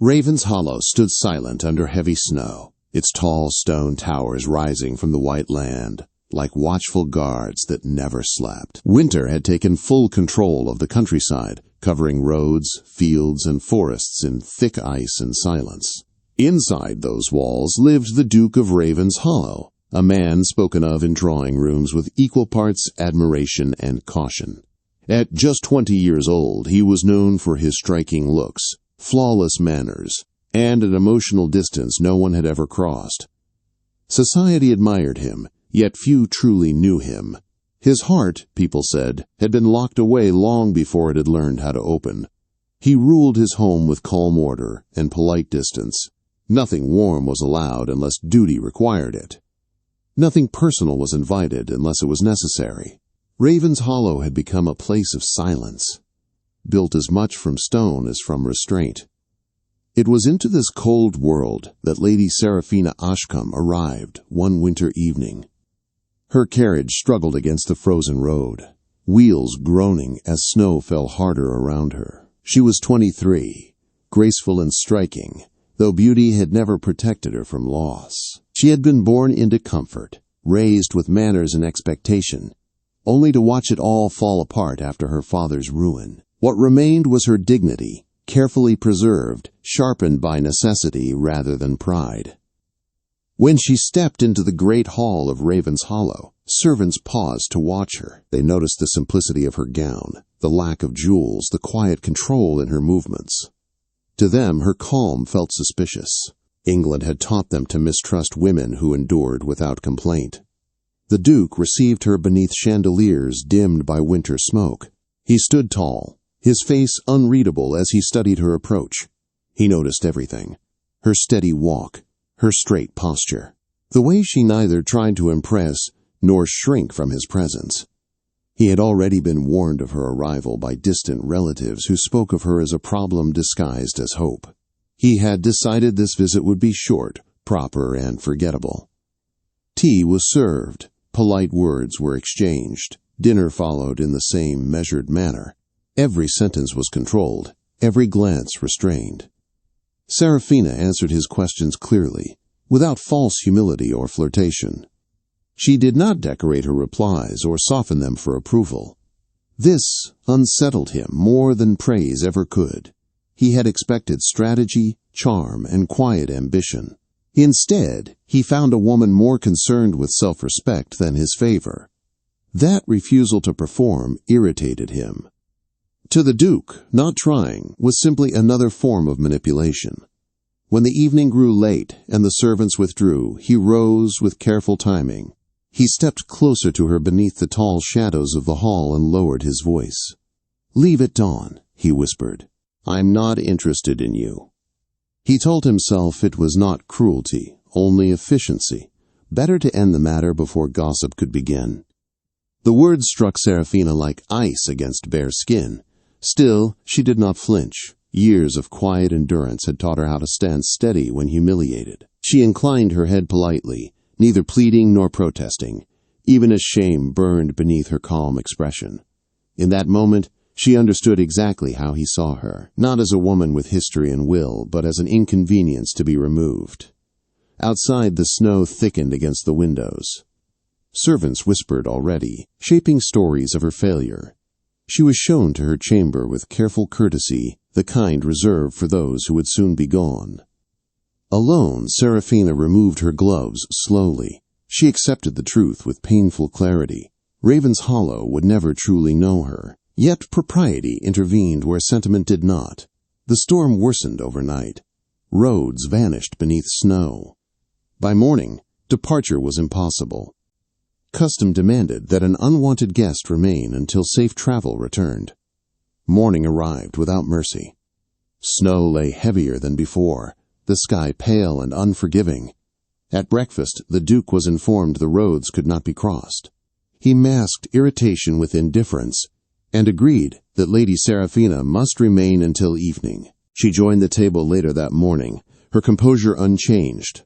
Raven's Hollow stood silent under heavy snow, its tall stone towers rising from the white land, like watchful guards that never slept. Winter had taken full control of the countryside, covering roads, fields, and forests in thick ice and silence. Inside those walls lived the Duke of Raven's Hollow, a man spoken of in drawing rooms with equal parts admiration and caution. At just 20 years old, he was known for his striking looks, flawless manners, and an emotional distance no one had ever crossed. Society admired him, yet few truly knew him. His heart, people said, had been locked away long before it had learned how to open. He ruled his home with calm order and polite distance. Nothing warm was allowed unless duty required it. Nothing personal was invited unless it was necessary. Raven's Hollow had become a place of silence, built as much from stone as from restraint. It was into this cold world that Lady Saraphina Ashcombe arrived one winter evening. Her carriage struggled against the frozen road, wheels groaning as snow fell harder around her. She was 23, graceful and striking, though beauty had never protected her from loss. She had been born into comfort, raised with manners and expectation, only to watch it all fall apart after her father's ruin. What remained was her dignity, carefully preserved, sharpened by necessity rather than pride. When she stepped into the great hall of Raven's Hollow, servants paused to watch her. They noticed the simplicity of her gown, the lack of jewels, the quiet control in her movements. To them, her calm felt suspicious. England had taught them to mistrust women who endured without complaint. The Duke received her beneath chandeliers dimmed by winter smoke. He stood tall, his face unreadable as he studied her approach. He noticed everything: her steady walk, her straight posture, the way she neither tried to impress nor shrink from his presence. He had already been warned of her arrival by distant relatives who spoke of her as a problem disguised as hope. He had decided this visit would be short, proper, and forgettable. Tea was served, polite words were exchanged, dinner followed in the same measured manner. Every sentence was controlled, every glance restrained. Saraphina answered his questions clearly, without false humility or flirtation. She did not decorate her replies or soften them for approval. This unsettled him more than praise ever could. He had expected strategy, charm, and quiet ambition. Instead, he found a woman more concerned with self-respect than his favor. That refusal to perform irritated him. To the Duke, not trying was simply another form of manipulation. When the evening grew late and the servants withdrew, he rose with careful timing. He stepped closer to her beneath the tall shadows of the hall and lowered his voice. "Leave at dawn," he whispered. "I'm not interested in you." He told himself it was not cruelty, only efficiency. Better to end the matter before gossip could begin. The words struck Saraphina like ice against bare skin. Still, she did not flinch. Years of quiet endurance had taught her how to stand steady when humiliated. She inclined her head politely, neither pleading nor protesting, even as shame burned beneath her calm expression. In that moment, she understood exactly how he saw her, not as a woman with history and will, but as an inconvenience to be removed. Outside, the snow thickened against the windows. Servants whispered already, shaping stories of her failure. She was shown to her chamber with careful courtesy, the kind reserved for those who would soon be gone. Alone, Saraphina removed her gloves slowly. She accepted the truth with painful clarity. Raven's Hollow would never truly know her. Yet propriety intervened where sentiment did not. The storm worsened overnight. Roads vanished beneath snow. By morning, departure was impossible. Custom demanded that an unwanted guest remain until safe travel returned. Morning arrived without mercy. Snow lay heavier than before, the sky pale and unforgiving. At breakfast, the Duke was informed the roads could not be crossed. He masked irritation with indifference and agreed that Lady Saraphina must remain until evening. She joined the table later that morning, her composure unchanged.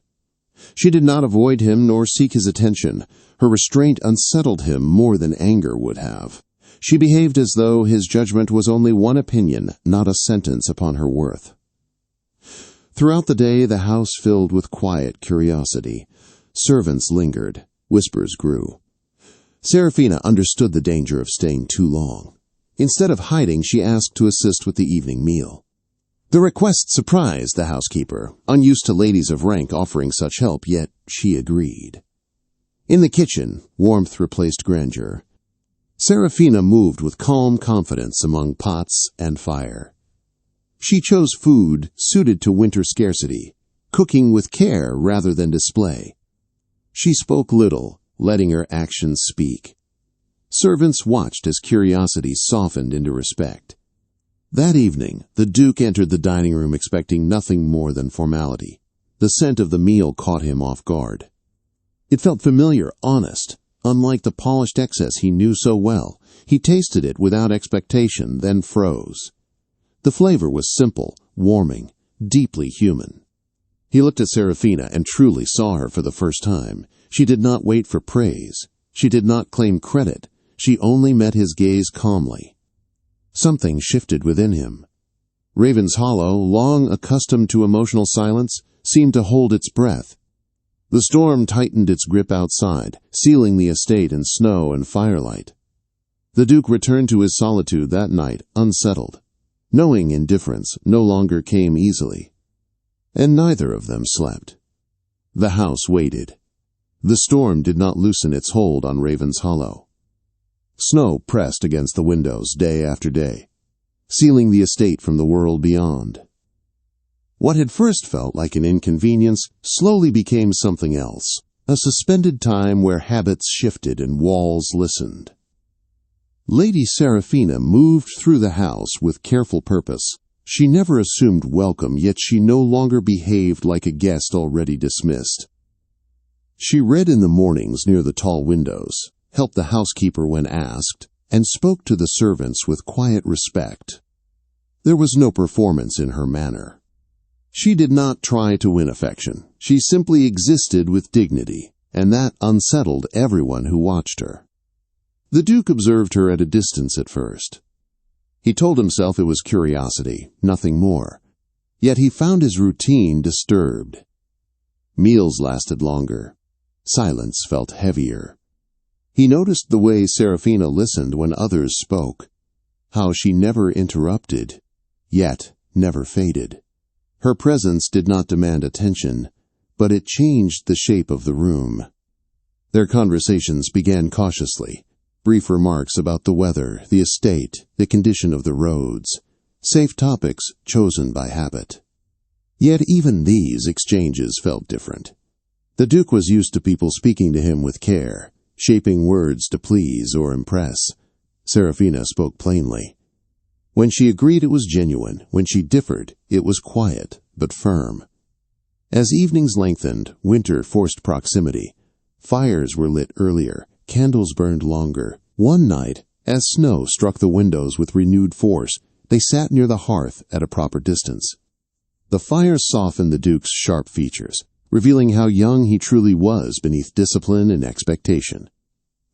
She did not avoid him nor seek his attention. Her restraint unsettled him more than anger would have. She behaved as though his judgment was only one opinion, not a sentence upon her worth. Throughout the day, the house filled with quiet curiosity. Servants lingered. Whispers grew. Saraphina understood the danger of staying too long. Instead of hiding, she asked to assist with the evening meal. The request surprised the housekeeper, unused to ladies of rank offering such help, yet she agreed. In the kitchen, warmth replaced grandeur. Saraphina moved with calm confidence among pots and fire. She chose food suited to winter scarcity, cooking with care rather than display. She spoke little, letting her actions speak. Servants watched as curiosity softened into respect. That evening, the Duke entered the dining room expecting nothing more than formality. The scent of the meal caught him off guard. It felt familiar, honest, unlike the polished excess he knew so well. He tasted it without expectation, then froze. The flavor was simple, warming, deeply human. He looked at Saraphina and truly saw her for the first time. She did not wait for praise. She did not claim credit. She only met his gaze calmly. Something shifted within him. Raven's Hollow, long accustomed to emotional silence, seemed to hold its breath. The storm tightened its grip outside, sealing the estate in snow and firelight. The Duke returned to his solitude that night, unsettled. Knowing indifference no longer came easily. And neither of them slept. The house waited. The storm did not loosen its hold on Raven's Hollow. Snow pressed against the windows day after day, sealing the estate from the world beyond. What had first felt like an inconvenience slowly became something else, a suspended time where habits shifted and walls listened. Lady Saraphina moved through the house with careful purpose. She never assumed welcome, yet she no longer behaved like a guest already dismissed. She read in the mornings near the tall windows, helped the housekeeper when asked, and spoke to the servants with quiet respect. There was no performance in her manner. She did not try to win affection. She simply existed with dignity, and that unsettled everyone who watched her. The Duke observed her at a distance at first. He told himself it was curiosity, nothing more. Yet he found his routine disturbed. Meals lasted longer. Silence felt heavier. He noticed the way Saraphina listened when others spoke, how she never interrupted, yet never faded. Her presence did not demand attention, but it changed the shape of the room. Their conversations began cautiously, brief remarks about the weather, the estate, the condition of the roads, safe topics chosen by habit. Yet even these exchanges felt different. The Duke was used to people speaking to him with care, shaping words to please or impress. Saraphina spoke plainly. When she agreed, it was genuine. When she differed, it was quiet but firm. As evenings lengthened, winter forced proximity. Fires were lit earlier, candles burned longer. One night, as snow struck the windows with renewed force, they sat near the hearth at a proper distance. The fire softened the Duke's sharp features, revealing how young he truly was beneath discipline and expectation.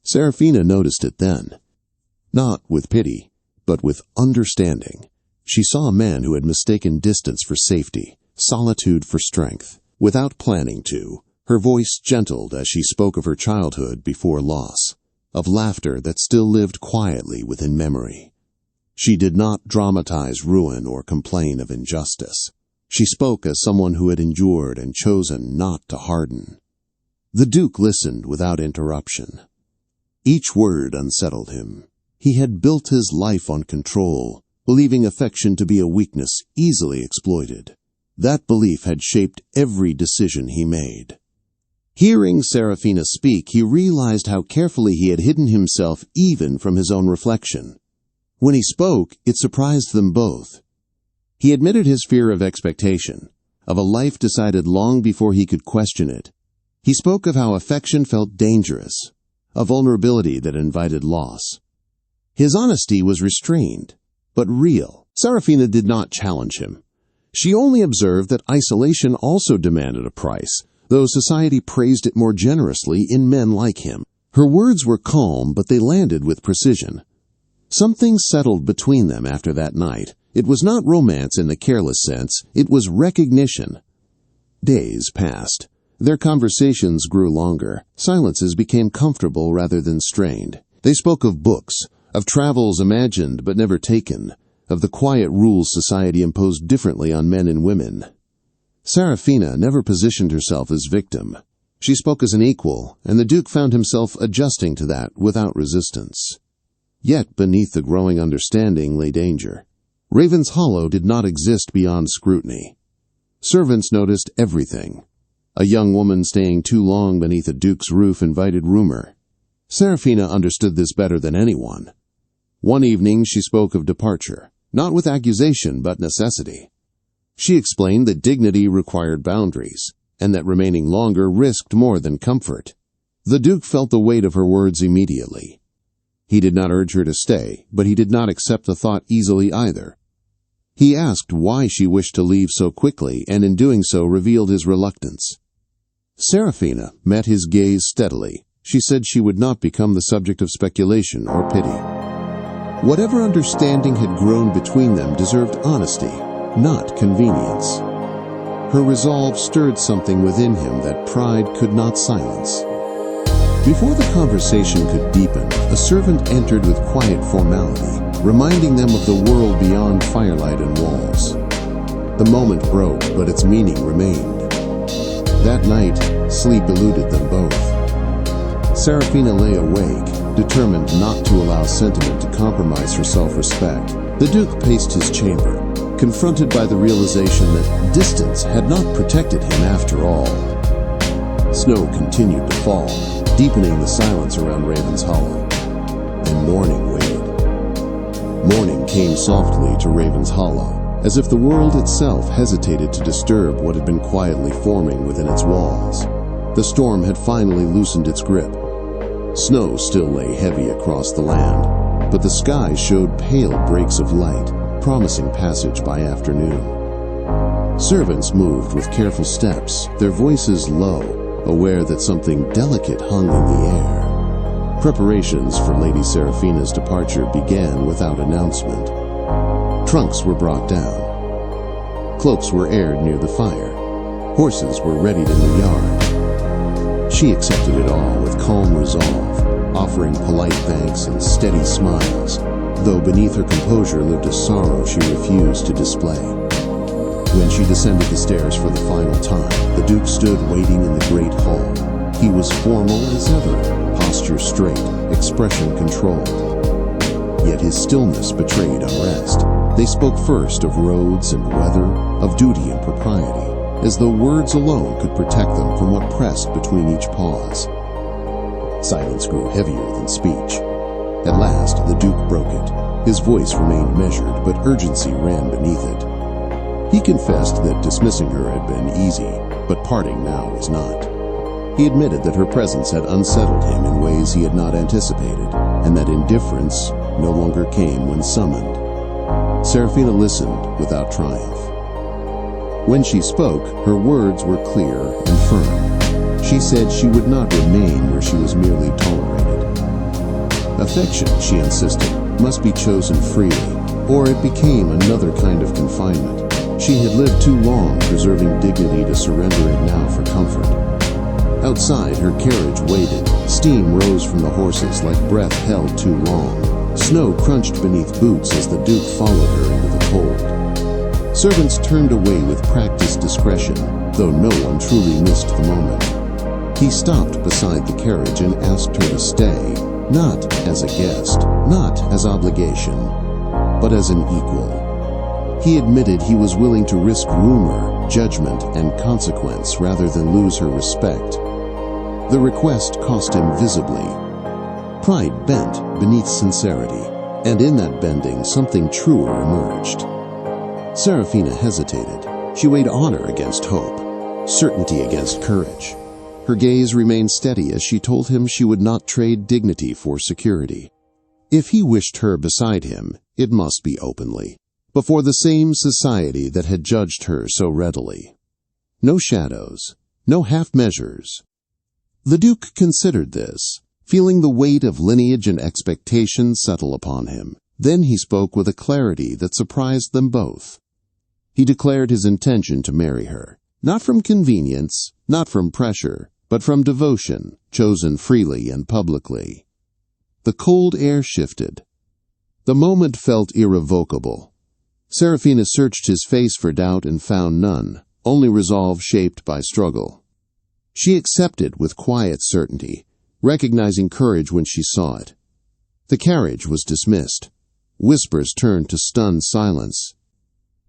Saraphina noticed it then. Not with pity, but with understanding. She saw a man who had mistaken distance for safety, solitude for strength. Without planning to, her voice gentled as she spoke of her childhood before loss, of laughter that still lived quietly within memory. She did not dramatize ruin or complain of injustice. She spoke as someone who had endured and chosen not to harden. The Duke listened without interruption. Each word unsettled him. He had built his life on control, believing affection to be a weakness easily exploited. That belief had shaped every decision he made. Hearing Saraphina speak, he realized how carefully he had hidden himself even from his own reflection. When he spoke, it surprised them both. He admitted his fear of expectation, of a life decided long before he could question it. He spoke of how affection felt dangerous, a vulnerability that invited loss. His honesty was restrained, but real. Saraphina did not challenge him. She only observed that isolation also demanded a price, though society praised it more generously in men like him. Her words were calm, but they landed with precision. Something settled between them after that night, It was not romance in the careless sense, it was recognition. Days passed. Their conversations grew longer. Silences became comfortable rather than strained. They spoke of books, of travels imagined but never taken, of the quiet rules society imposed differently on men and women. Saraphina never positioned herself as victim. She spoke as an equal, and the Duke found himself adjusting to that without resistance. Yet beneath the growing understanding lay danger. Raven's Hollow did not exist beyond scrutiny. Servants noticed everything. A young woman staying too long beneath a duke's roof invited rumor. Saraphina understood this better than anyone. One evening she spoke of departure, not with accusation but necessity. She explained that dignity required boundaries, and that remaining longer risked more than comfort. The Duke felt the weight of her words immediately. He did not urge her to stay, but he did not accept the thought easily either. He asked why she wished to leave so quickly, and in doing so revealed his reluctance. Saraphina met his gaze steadily. She said she would not become the subject of speculation or pity. Whatever understanding had grown between them deserved honesty, not convenience. Her resolve stirred something within him that pride could not silence. Before the conversation could deepen, a servant entered with quiet formality, reminding them of the world beyond firelight and walls. The moment broke, but its meaning remained. That night, sleep eluded them both. Saraphina lay awake, determined not to allow sentiment to compromise her self-respect. The Duke paced his chamber, confronted by the realization that distance had not protected him after all. Snow continued to fall, deepening the silence around Raven's Hollow, and morning waited. Morning came softly to Raven's Hollow, as if the world itself hesitated to disturb what had been quietly forming within its walls. The storm had finally loosened its grip. Snow still lay heavy across the land, but the sky showed pale breaks of light, promising passage by afternoon. Servants moved with careful steps, their voices low, aware that something delicate hung in the air. Preparations for Lady Saraphina's departure began without announcement. Trunks were brought down. Cloaks were aired near the fire. Horses were readied in the yard. She accepted it all with calm resolve, offering polite thanks and steady smiles, though beneath her composure lived a sorrow she refused to display. When she descended the stairs for the final time, the Duke stood waiting in the great hall. He was formal as ever, posture straight, expression controlled. Yet his stillness betrayed unrest. They spoke first of roads and weather, of duty and propriety, as though words alone could protect them from what pressed between each pause. Silence grew heavier than speech. At last, the Duke broke it. His voice remained measured, but urgency ran beneath it. He confessed that dismissing her had been easy, but parting now was not. He admitted that her presence had unsettled him in ways he had not anticipated, and that indifference no longer came when summoned. Saraphina listened without triumph. When she spoke, her words were clear and firm. She said she would not remain where she was merely tolerated. Affection, she insisted, must be chosen freely, or it became another kind of confinement. She had lived too long preserving dignity to surrender it now for comfort. Outside, her carriage waited. Steam rose from the horses like breath held too long. Snow crunched beneath boots as the Duke followed her into the cold. Servants turned away with practiced discretion, though no one truly missed the moment. He stopped beside the carriage and asked her to stay, not as a guest, not as obligation, but as an equal. He admitted he was willing to risk rumor, judgment, and consequence rather than lose her respect. The request cost him visibly. Pride bent beneath sincerity, and in that bending something truer emerged. Saraphina hesitated. She weighed honor against hope, certainty against courage. Her gaze remained steady as she told him she would not trade dignity for security. If he wished her beside him, it must be openly, before the same society that had judged her so readily. No shadows, no half-measures. The Duke considered this, feeling the weight of lineage and expectation settle upon him. Then he spoke with a clarity that surprised them both. He declared his intention to marry her, not from convenience, not from pressure, but from devotion, chosen freely and publicly. The cold air shifted. The moment felt irrevocable. Saraphina searched his face for doubt and found none, only resolve shaped by struggle. She accepted with quiet certainty, recognizing courage when she saw it. The carriage was dismissed. Whispers turned to stunned silence.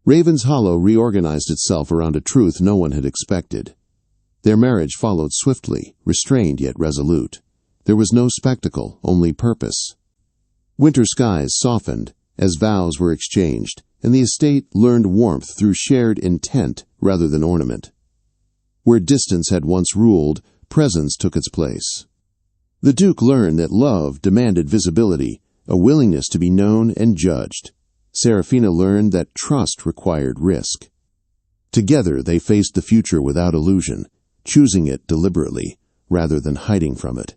Raven's Hollow reorganized itself around a truth no one had expected. Their marriage followed swiftly, restrained yet resolute. There was no spectacle, only purpose. Winter skies softened as vows were exchanged, and the estate learned warmth through shared intent rather than ornament. Where distance had once ruled, presence took its place. The Duke learned that love demanded visibility, a willingness to be known and judged. Saraphina learned that trust required risk. Together they faced the future without illusion, choosing it deliberately, rather than hiding from it.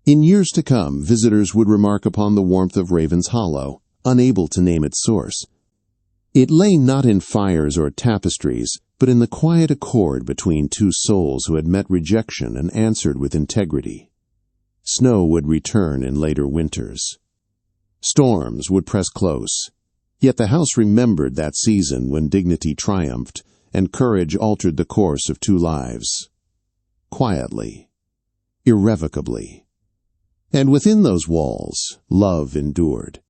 In years to come, visitors would remark upon the warmth of Raven's Hollow, unable to name its source. It lay not in fires or tapestries, but in the quiet accord between two souls who had met rejection and answered with integrity. Snow would return in later winters. Storms would press close. Yet the house remembered that season when dignity triumphed and courage altered the course of two lives. Quietly, irrevocably. And within those walls, love endured.